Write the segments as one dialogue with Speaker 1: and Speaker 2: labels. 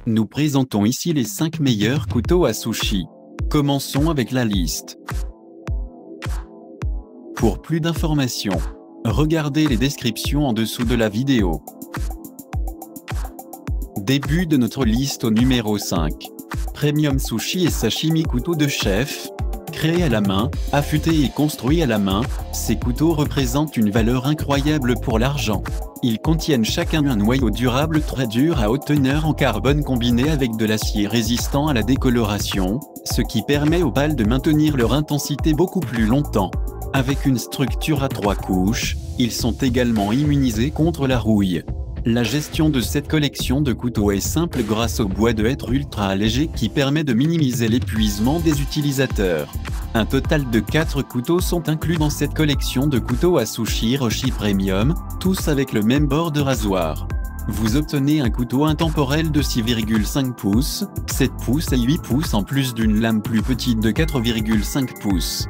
Speaker 1: Nous présentons ici les 5 meilleurs couteaux à sushi. Commençons avec la liste. Pour plus d'informations, regardez les descriptions en dessous de la vidéo. Début de notre liste au numéro 5. Premium Sushi et Sashimi couteau de chef. Créés à la main, affûtés et construits à la main, ces couteaux représentent une valeur incroyable pour l'argent. Ils contiennent chacun un noyau durable très dur à haute teneur en carbone combiné avec de l'acier résistant à la décoloration, ce qui permet aux pales de maintenir leur intensité beaucoup plus longtemps. Avec une structure à 3 couches, ils sont également immunisés contre la rouille. La gestion de cette collection de couteaux est simple grâce au bois de hêtre ultra léger qui permet de minimiser l'épuisement des utilisateurs. Un total de 4 couteaux sont inclus dans cette collection de couteaux à sushi Hiroshi Premium, tous avec le même bord de rasoir. Vous obtenez un couteau intemporel de 6,5 pouces, 7 pouces et 8 pouces en plus d'une lame plus petite de 4,5 pouces.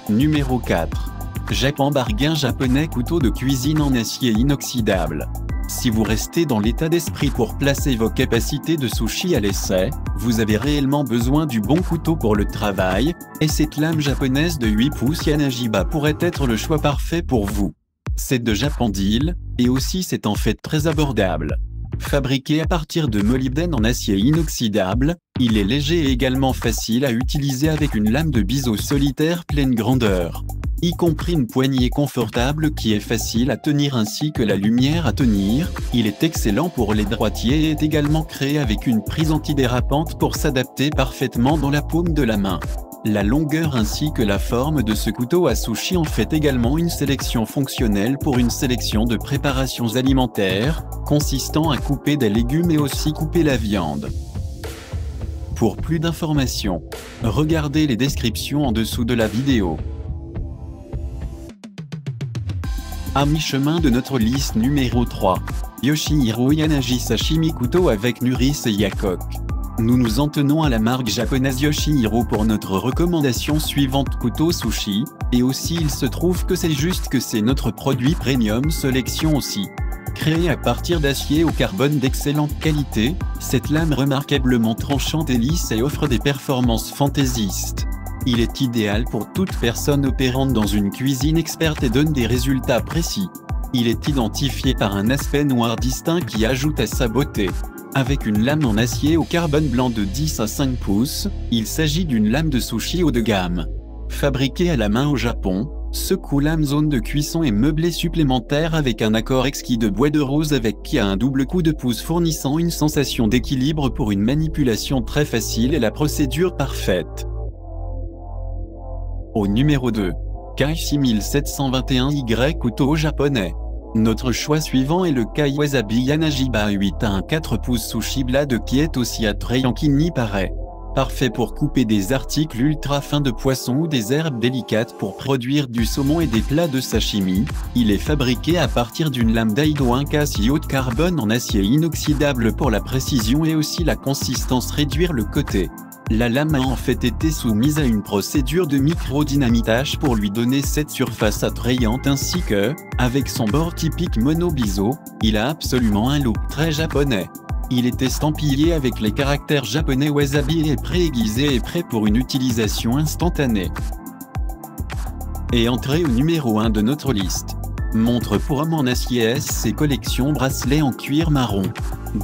Speaker 1: Numéro 4. Japan Bargain japonais couteau de cuisine en acier inoxydable. Si vous restez dans l'état d'esprit pour placer vos capacités de sushi à l'essai, vous avez réellement besoin du bon couteau pour le travail, et cette lame japonaise de 8 pouces Yanagiba pourrait être le choix parfait pour vous. C'est de Japandil, et aussi c'est en fait très abordable. Fabriqué à partir de molybdène en acier inoxydable, il est léger et également facile à utiliser avec une lame de biseau solitaire pleine grandeur, y compris une poignée confortable qui est facile à tenir ainsi que la lumière à tenir. Il est excellent pour les droitiers et est également créé avec une prise antidérapante pour s'adapter parfaitement dans la paume de la main. La longueur ainsi que la forme de ce couteau à sushi en fait également une sélection fonctionnelle pour une sélection de préparations alimentaires, consistant à couper des légumes et aussi couper la viande. Pour plus d'informations, regardez les descriptions en dessous de la vidéo. À mi-chemin de notre liste numéro 3, Yoshihiro Yanagi Sashimi couteau avec Nuris et Yakok. Nous nous en tenons à la marque japonaise Yoshihiro pour notre recommandation suivante couteau sushi, et aussi il se trouve que c'est juste que c'est notre produit premium sélection aussi. Créé à partir d'acier au carbone d'excellente qualité, cette lame remarquablement tranchante est lisse et offre des performances fantaisistes. Il est idéal pour toute personne opérante dans une cuisine experte et donne des résultats précis. Il est identifié par un aspect noir distinct qui ajoute à sa beauté. Avec une lame en acier au carbone blanc de 10 à 5 pouces, il s'agit d'une lame de sushi haut de gamme. Fabriquée à la main au Japon, ce coup-lame zone de cuisson est meublé supplémentaire avec un accord exquis de bois de rose avec qui a un double coup de pouce fournissant une sensation d'équilibre pour une manipulation très facile et la procédure parfaite. Au numéro 2, Kai 6721Y couteau japonais. Notre choix suivant est le Kai Wasabi Yanagiba 8 à 1 4 pouces sushi blade qui est aussi attrayant qu'il n'y paraît. Parfait pour couper des articles ultra fins de poisson ou des herbes délicates pour produire du saumon et des plats de sashimi, il est fabriqué à partir d'une lame Daido 1K haut de carbone en acier inoxydable pour la précision et aussi la consistance réduire le côté. La lame a en fait été soumise à une procédure de microdynamitage pour lui donner cette surface attrayante ainsi que, avec son bord typique mono-biseau, il a absolument un look très japonais. Il est estampillé avec les caractères japonais wasabi et est pré-aiguisé et prêt pour une utilisation instantanée. Et entrée au numéro 1 de notre liste. Montre pour homme en acier SC collection bracelet en cuir marron.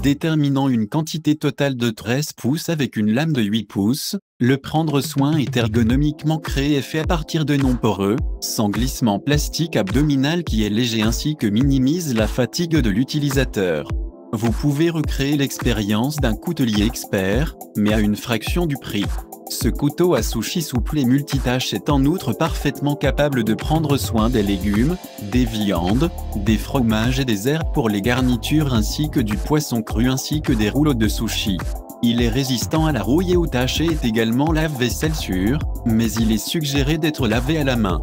Speaker 1: Déterminant une quantité totale de 13 pouces avec une lame de 8 pouces, le prendre soin est ergonomiquement créé et fait à partir de non poreux, sans glissement plastique abdominal qui est léger ainsi que minimise la fatigue de l'utilisateur. Vous pouvez recréer l'expérience d'un coutelier expert, mais à une fraction du prix. Ce couteau à sushi souple et multitâche est en outre parfaitement capable de prendre soin des légumes, des viandes, des fromages et des herbes pour les garnitures ainsi que du poisson cru ainsi que des rouleaux de sushi. Il est résistant à la rouille et aux taches et est également lave-vaisselle sûr, mais il est suggéré d'être lavé à la main.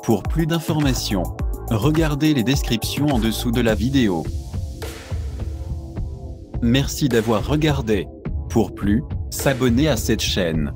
Speaker 1: Pour plus d'informations, regardez les descriptions en dessous de la vidéo. Merci d'avoir regardé. Pour plus, s'abonner à cette chaîne.